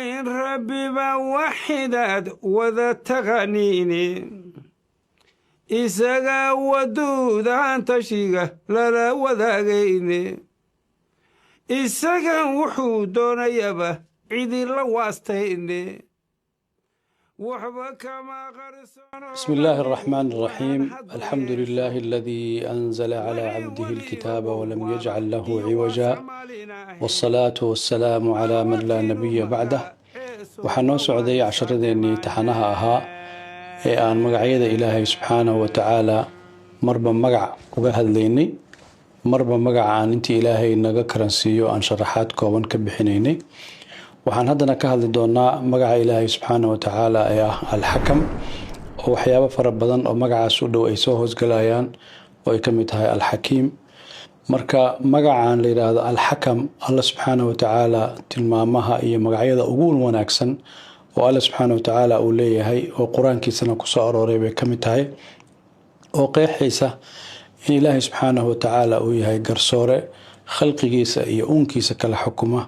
وإن ربي وحدات وذا تغنيني إساقا ودود عن تشيغا لا وذاقيني إساقا وحودون يبا عيدي لواستيني بسم الله الرحمن الرحيم الحمد لله الذي أنزل على عبده الكتاب ولم يجعل له عوجا والصلاة والسلام على من لا نبي بعده وحنو سعودي عشرديني تحنها أها أن مقعيد إلهي سبحانه وتعالى مربا مقع وقهد ليني مربا مقع عن انت إلهي نقا كرنسيو عن شرحات كوان كبحنيني waxaan haddana ka hadli doonaa magaca Ilaahay subhanahu wa ta'ala ee al-Hakam oo waxyaabo fara badan oo magacaas u dhow ay soo hoosgalayaan oo ay kamid tahay al-Hakim marka magacaan la yiraahdo al-Hakam Allah subhanahu wa ta'ala tilmaamaha iyo magacyada ugu wanaagsan oo Allah subhanahu wa ta'ala uu leeyahay oo quraankiisana ku soo arooray bay kamid tahay oo qeexaysa in Ilaahay subhanahu wa ta'ala uu yahay garsoore khalqigiisa iyo uunkiisa kala xukuma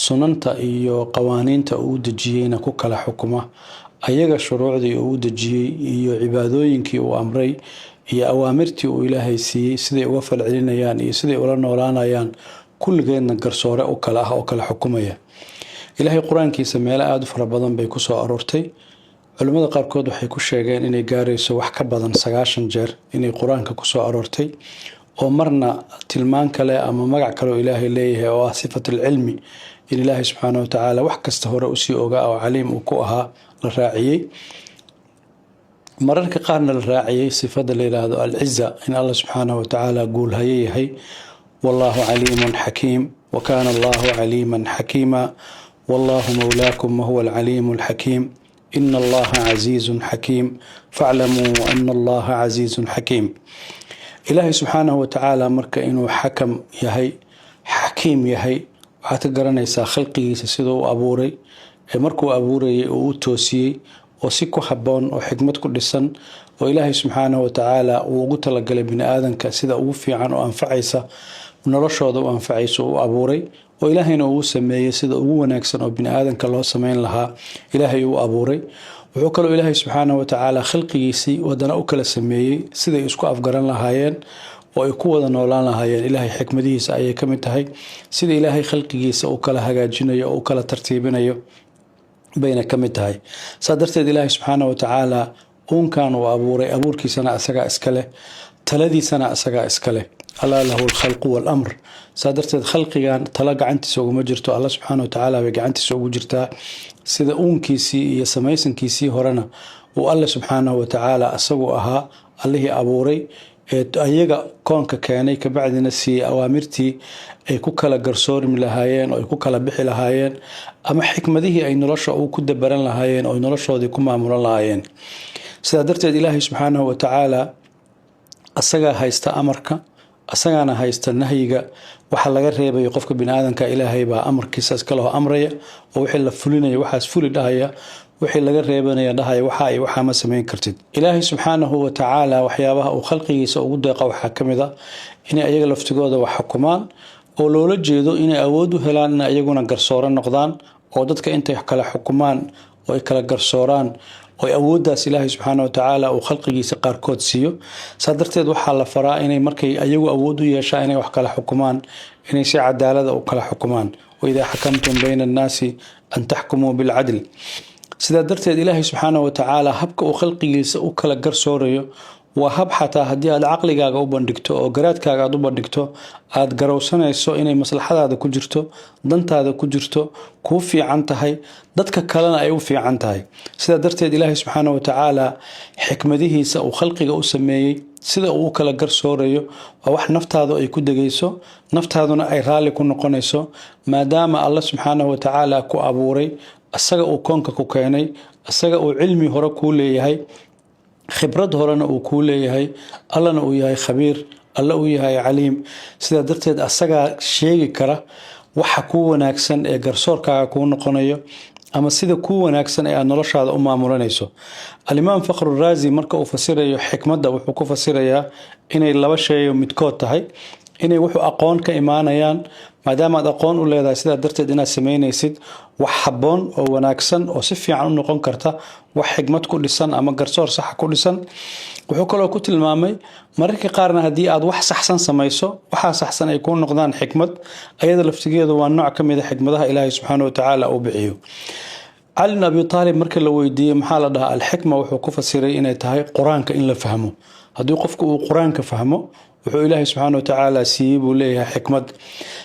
sunanta iyo qawaaniinta uu dajiyayna ku kala xukuma ayaga shuruucdii uu dajiyay iyo cibaadooyinkii uu amray iyo awaamirtii uu Ilaahay siiyay siday uga falcelinayaan iyo siday ula noolaanayaan kulligeedna garsoore u kala ah oo kala xukumaya Ilaahay quraankiisa meel aad u fara badan bay ku soo aroortay culimada qaarkood waxay ku sheegeen inay gaarayso wax ka badan 90 jeer inay quraanka ku soo aroortay oo marna tilmaan kale ama magac kale oo Ilaahay leeyahay oo ah sifatul ilmi in Ilaahay subhanahu wa ta'ala wax kasta hore u sii ogaa oo caliim uu ku ahaa la raaciyay mararka qaarna la raaciyay sifada la yiraahdo al-izza in Allah subhanahu wa ta'ala guul hayahay wallahu aliimun hakim wa kana Allahu aliiman hakima wallahu mawlaakum wa huwa al-aliimul hakim inna Allaha azizun hakim fa'lamu anna Allaha azizun hakim Ilaahay subhanahu wa ta'ala marka inuu hakam yahay hakim yahay waxaad ka garanaysaa khalqigiisa sidoo uu abuuray markuu abuurayay oo uu toosiyay oo si ku haboon oo xikmad ku dhisan oo Ilaahay subhanahu wa ta'ala uu ugu talagalay bini'aadanka sida ugu fiican oo anfacaysa noloshooda oo anfacayso uu abuuray oo Ilaahayna uu sameeyay sida ugu wanaagsan oo bini'aadanka loo sameyn lahaa Ilaahay uu abuuray wuxuu kaloo Ilaahay subhanahu wa ta'ala khalqigiisii wadana u kala sameeyay sida isku afgaran lahaayeen oo ay ku wada noolaan lahaayeen Ilaahay xikmadiisa ayay kamid tahay sida Ilaahay khalqigiisa uu kala hagaajinayo oo kala tartiibinayo bayna kamid tahay sadarteed Ilaahay subhanahu wa ta'ala uunkan uu abuuray abuurkiisana asaga iska leh taladiisana asaga iska leh alla lahu al-khalqu wal-amr sadarteed khalqigan tala gacantiisa ugu jirto Allah subhanahu wa ta'ala bay gacantiisa ugu jirtaa sida uunkiisii iyo samaysankiisii horena uu Allah subhanahu wa ta'ala asagu ahaa Allahi abuuray ayaga koonka keenay ka bacdina si awaamirtii ay ku kala garsoormi lahaayeen oo ay ku kala bixi lahaayeen ama xikmadihii ay nolosha uu ku dabaran lahaayeen oo noloshoodii ku maamulan lahaayeen sida darteed Ilaahay subhanahu wa ta'ala asaga haysta amarka asagana haysta nahyiga waxa laga reebay qofka bini'aadanka Ilaahay baa amarkiisa iska leh amraya oo wixii la fulinayo waxaas fuli dhahaya wixii laga reebanaya dhahaya waxa ma sameyn kartid Ilaahay subhanahu wa ta'ala waxyaabaha uu khalqigiisa ugu deeqa waxa kamida inay ayaga laftigooda wax xukumaan oo loola jeedo inay awood u helaan in ayaguna garsoore noqdaan oo dadka intay kala xukumaan oo ay kala garsooraan oo awooddaas Ilaahay subhanahu wa ta'ala uu khalqigiisa qaarkood siiyo sadarteed waxa la faraa inay markay ayagu awood u yeeshaan inay wax kala xukumaan inay si cadaalad ah u kala xukumaan wa idha hakamtum bayna an-nasi an tahkumu bil 'adl sida darteed Ilaahay subhanahu wa ta'ala habka uu khalqigiisa u kala garsoorayo waa hab xataa haddii aad aqligaaga u bandhigto oo garaadkaaga aad u bandhigto aad garowsanayso inay maslaxadaada ku jirto dantaada ku jirto ku fiican tahay dadka kalena ay u fiican tahay sida darteed Ilaahay subhanahu wa ta'ala xikmadihiisa uu khalqiga u sameeyay sida uu kala garsoorayo waa wax naftaadu ay ku dagayso naftaaduna ay raali ku noqonayso maadaama Allah subhanahu wa ta'ala ku abuuray asaga uu koonka ku keenay asaga uu cilmi hore ku leeyahay khibrad horena uu ku leeyahay allana uu yahay khabiir alla uu yahay caliim sida darteed asaga sheegi kara waxa ku wanaagsan ee garsoorkaaga ku noqonayo ama sida ku wanaagsan ee noloshaada u maamulanayso al-Imam Fakhr al-Razi marka uu fasirayo xikmadda wuxuu ku fasirayaa inay laba shay midkood tahay inay wuxuu aqoon ka imaanayaan maadaama aad aqoon u leedahay sidaa darteed inaad samaynaysid wax habboon oo wanaagsan oo si fiican u noqon karta wax xigmad ku dhisan ama garsoor sax ku dhisan. wuxuu kaloo ku tilmaamay mararka qaarna haddii aad wax saxsan samayso waxaa saxsan ay kuu noqdaan xikmad, ayada laftigeedu waa nooc ka mid a xikmadaha ilaahay subxaanahu watacaala uu bixiyo. cali bin abi taalib marka la weydiiyey maxaa la dhahaa alxikma, wuxuu ku fasiray inay tahay qur-aanka in la fahmo. haddii qofku uu qur-aanka fahmo wuxuu ilaahay subxaanahu watacaala siiyey buu leeyahay xikmad.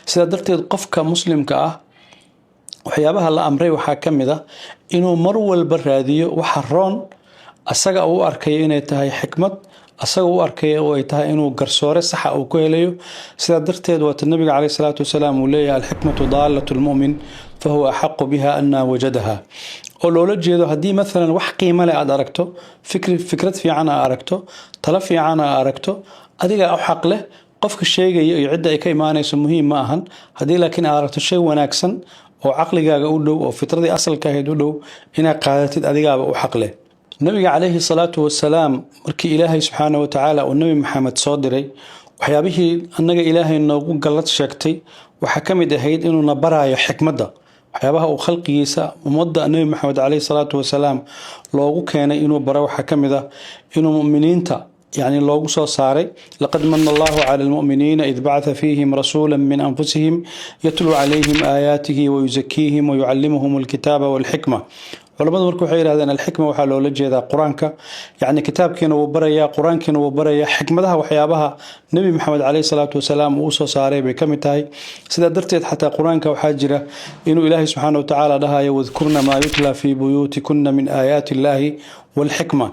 sidaa darteed qofka muslimka ah waxyaabaha la amray waxaa ka mid ah inuu mar walba raadiyo waxa roon asaga uu arkayo inay tahay xikmad, asaga u arkaya oo ay tahay inuu garsoore saxa uu ku helayo. sidaa darteed waata nabiga caleyhi salaatu wasalaam uu leeyahay alxikmatu daalatu lmu'min fahuwa axaqu biha anaa wajadaha, oo loola jeedo haddii maalan wax qiimo leh aad aragto, fikrad fiican aad aragto, talo fiican aad aragto, adigaa u xaq leh. qofka sheegaya iyo cidda ay ka imaanayso muhiim ma ahan. haddii laakiin aad aragto shay wanaagsan oo caqligaaga u dhow oo fitradii asalka ahayd u dhow inaad qaadatid adigaaba u xaq leh. nabiga calayhi salaatu wasalaam markii ilaahay subxaanahu watacaala uu nabi maxamed soo diray waxyaabihii annaga ilaahay noogu gallad sheegtay waxaa ka mid ahayd inuuna baraayo xikmadda. waxyaabaha uu khalqigiisa ummadda nabi maxamed calayhi salaatu wasalaam loogu keenay inuu baro waxaa ka mid ah inuu mu'miniinta يعني لوغو سو ساري لقد من الله على المؤمنين إذ بعث فيهم رسولا من أنفسهم يتلو عليهم آياته ويزكيهم ويعلمهم الكتاب والحكمة. culamadu marka waxay yiraahdeen alxikma waxa loola jeedaa quraanka, yani kitaabkiina uu baraya, quraankiina uu baraya, xikmadaha waxyaabaha nabi maxamed calayhi salaatu wasalaam uu soo saaray bay kamid tahay. sida darteed xataa quraanka waxaa jira inuu ilaahay subxaanahu watacaala dhahayo wadkurna maa yutla fii buyuutikunna min aayaati illaahi walxikma.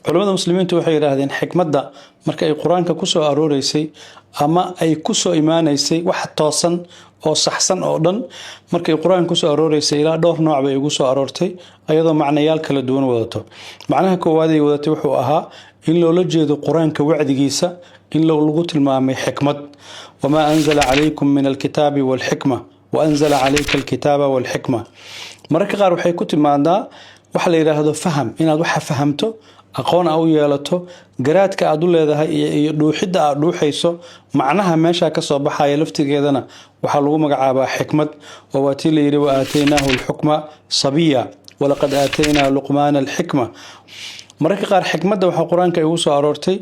culamada muslimiintu waxay yiraahdeen xikmadda marka ay quraanka ku soo arooreysay ama ay ku soo imaanaysay wax toosan oo saxsan oo dhan markay quraanka ku soo arooreysay ilaa dhowr nooc bay ugu soo aroortay ayadoo macnayaal kala duwan wadato. macnaha koowaad ay wadatay wuxuu ahaa in loola jeedo quraanka wacdigiisa in lagu tilmaamay xikmad. wamaa anzala calaykum min alkitaabi walxikma wa anzala calayka alkitaaba walxikma. mararka qaar waxay ku timaadaa waxa la yiraahdo faham, inaad waxa fahamto, aqoon u yeelato, garaadka aad u leedahay iyo dhuuxidda aad dhuuxayso macnaha meesha ka soo baxaya laftigeedana waxaa lagu magacaabaa xikmad. oo waatii la yiri wa aataynaahu alxukma sabiya walaqad aataynaa luqmaana alxikma. mararka qaar xikmadda waxaa quraanka ay ugu soo aroortay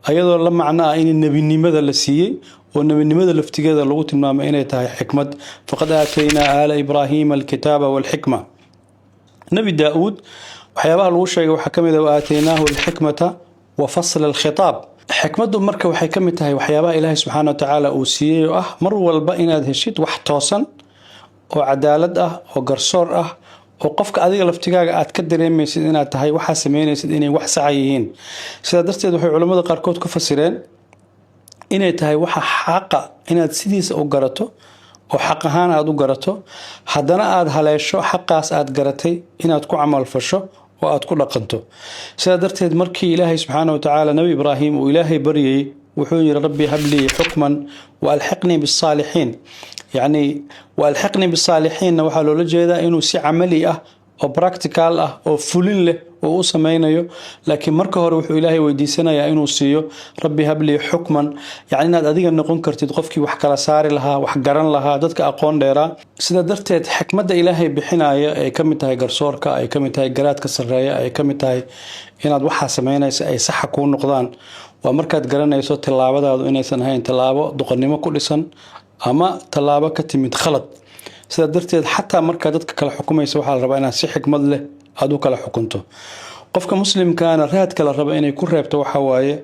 ayadoo la macno ah in nebinimada la siiyey oo nebinimada laftigeeda lagu tilmaamay inay tahay xikmad. faqad aataynaa aala ibraahiima alkitaaba walxikma. nabi daa'uud waxyaabaha lagu sheegay waxaa ka mid ah aataynaahu alxikmata wa fasla alkhitaab. xikmaddu marka waxay ka mid tahay waxyaabaha ilaahay subxaanahu watacaala uu siiyey oo ah mar walba inaad heshid wax toosan oo cadaalad ah oo garsoor ah oo qofka adiga laftigaaga aad ka dareemaysid inaad tahay waxaa samaynaysid inay wax saxa yihiin. sidaa darteed waxay culamada qaarkood ku fasireen inay tahay waxa xaqa inaad sidiisa u garato oo xaq ahaan aad u garato, haddana aad haleesho xaqaas aad garatay inaad ku camal fasho oo aad ku dhaqanto. sidaa darteed markii ilaahay subxaanahu watacaala nabi ibraahim uu ilaahay baryay wuxuu yiri rabbi hablii xukman wa alxiqnii bisaalixiin. yani wa alxiqnii bisaalixiinna waxaa loola jeedaa inuu si camali ah oo practical ah oo fulin leh oo u samaynayo. laakiin marka hore wuxuu ilaahay weydiisanayaa inuu siiyo rabbi hablii xukman, yani inaad adiga noqon kartid qofkii wax kala saari lahaa, wax garan lahaa, dadka aqoon dheeraa. sidaa darteed xikmadda ilaahay bixinaya ay ka mid tahay garsoorka, ay ka mid tahay garaadka sarreeya, ay ka mid tahay inaad waxaa samaynaysa ay saxa kuu noqdaan. waa markaad garanayso tallaabadaadu inaysan ahayn tallaabo doqonnimo ku dhisan ama tallaabo ka timid khalad. sidaa darteed xataa markaa dadka kala xukumaysa waxaa la rabaa inaad si xikmad leh aad u kala xukunto. qofka muslimkaana raadka la raba inay ku reebto waxa waaye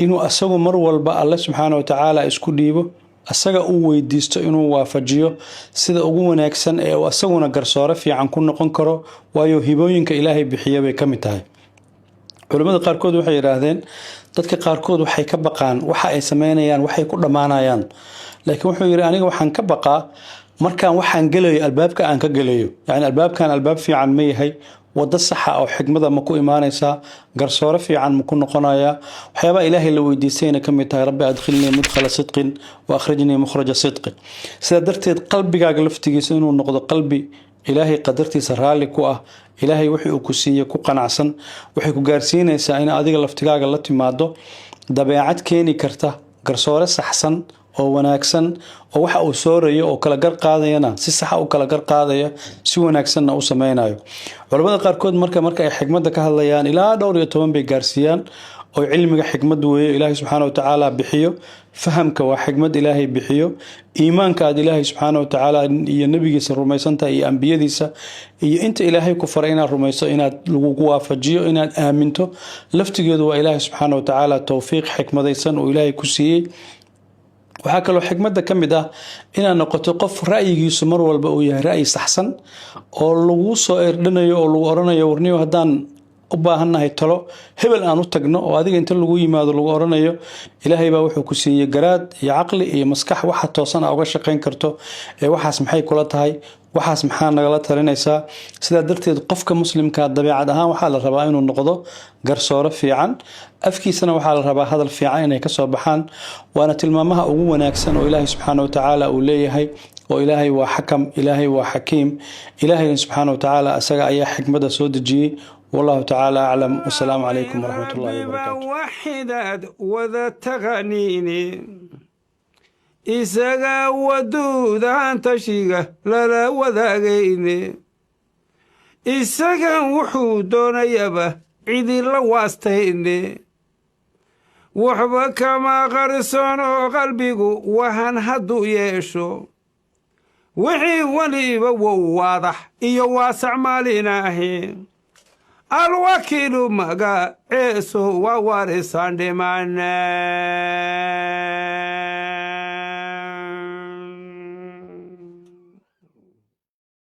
inuu asagu mar walba alle subxaanahu watacaala isku dhiibo, asaga uu weydiisto inuu waafajiyo sida ugu wanaagsan ee uu asaguna garsoore fiican ku noqon karo, waayo hibooyinka ilaahay bixiya bay ka mid tahay. culamada qaarkood waxay yiraahdeen dadka qaarkood waxay ka baqaan waxa ay sameynayaan waxay ku dhamaanayaan, laakiin wuxuu yiri aniga waxaan ka baqaa markaan waxaan galayo albaabka aan ka galayo, yani albaabkan albaab fiican ma yahay, wada saxa oo xikmada ma ku imaanaysaa, garsoore fiican ma ku noqonayaa. waxyaabaha ilaahay la weydiisayna ka mid tahay rabbi adkhilnii mudkhala sidqin wa akhrijnii mukhraja sidqin. sidaa darteed qalbigaaga laftigiisa inuu noqdo qalbi ilaahay qadartiisa raalli ku ah, ilaahay wixii uu ku siiyey ku qanacsan, waxay ku gaarsiinaysaa in adiga laftigaaga la timaado dabeecad keeni karta garsoore saxsan oo wanaagsan oo waxa uu soorayo oo kala gar qaadayana si sax ah u kala gar qaadaya si wanaagsanna u sameeynayo culimada qaarkood marka ay xigmadda ka hadlayaan ilaa dhowr iyo 10 bay gaarsiiyaan oo cilmiga xigmad weeye ilaahay subxaanahu wa ta'ala bixiyo fahamka waa xigmad ilaahay bixiyo iimaanka aad ilaahay subxaanahu wa ta'ala iyo nabigiisa rumaysanta iyo ambiyadiisa iyo inta ilaahay ku faray inaad rumayso inaad lagu waafajiyo inaad aaminto laftigeedu waa ilaahay subxaanahu wa ta'ala tawfiiq xikmadaysan oo ilaahay ku siiyay waxaa kaloo xigmadda ka mid ah inaad noqoto qof ra'yigiisu mar walba uu yahay ra'yi saxsan oo lagu soo eerdhanayo oo lagu oranayo warniyo haddaan u baahannahay talo hebel aan u tagno oo adiga inta lagu yimaado lagu oranayo ilaahay baa wuxuu ku siiyay garaad iyo caqli iyo maskax waxa toosan uga shaqeyn karto ee waxaas maxay kula tahay waxaas maxaa nagala talinaysaa sidaa darteed qofka muslimka dabeecad ahaan waxaa la rabaa inuu noqdo garsoore fiican afkiisana waxaa la rabaa hadal fiican inay ka soo baxaan waana tilmaamaha ugu wanaagsan oo ilaahay subxaanahu wa ta'ala uu leeyahay oo ilaahay waa xakam ilaahay waa xakiim ilaahay subxaanahu wa ta'ala asaga ayaa xikmadda soo dejiyay والله تعالى أعلم والسلام عليكم ورحمة الله وبركاته وحداد وذا تغنيني إساقا ودود عن تشيقة لا وذاقيني إساقا وحودون يبا عيدي اللواستيني وحبك ما غرسونو قلبيقو وهن هدو يشو وحي وليبا وواضح إيو واسع ماليناهي الوكيل مقا عيسو ووارثان دمانا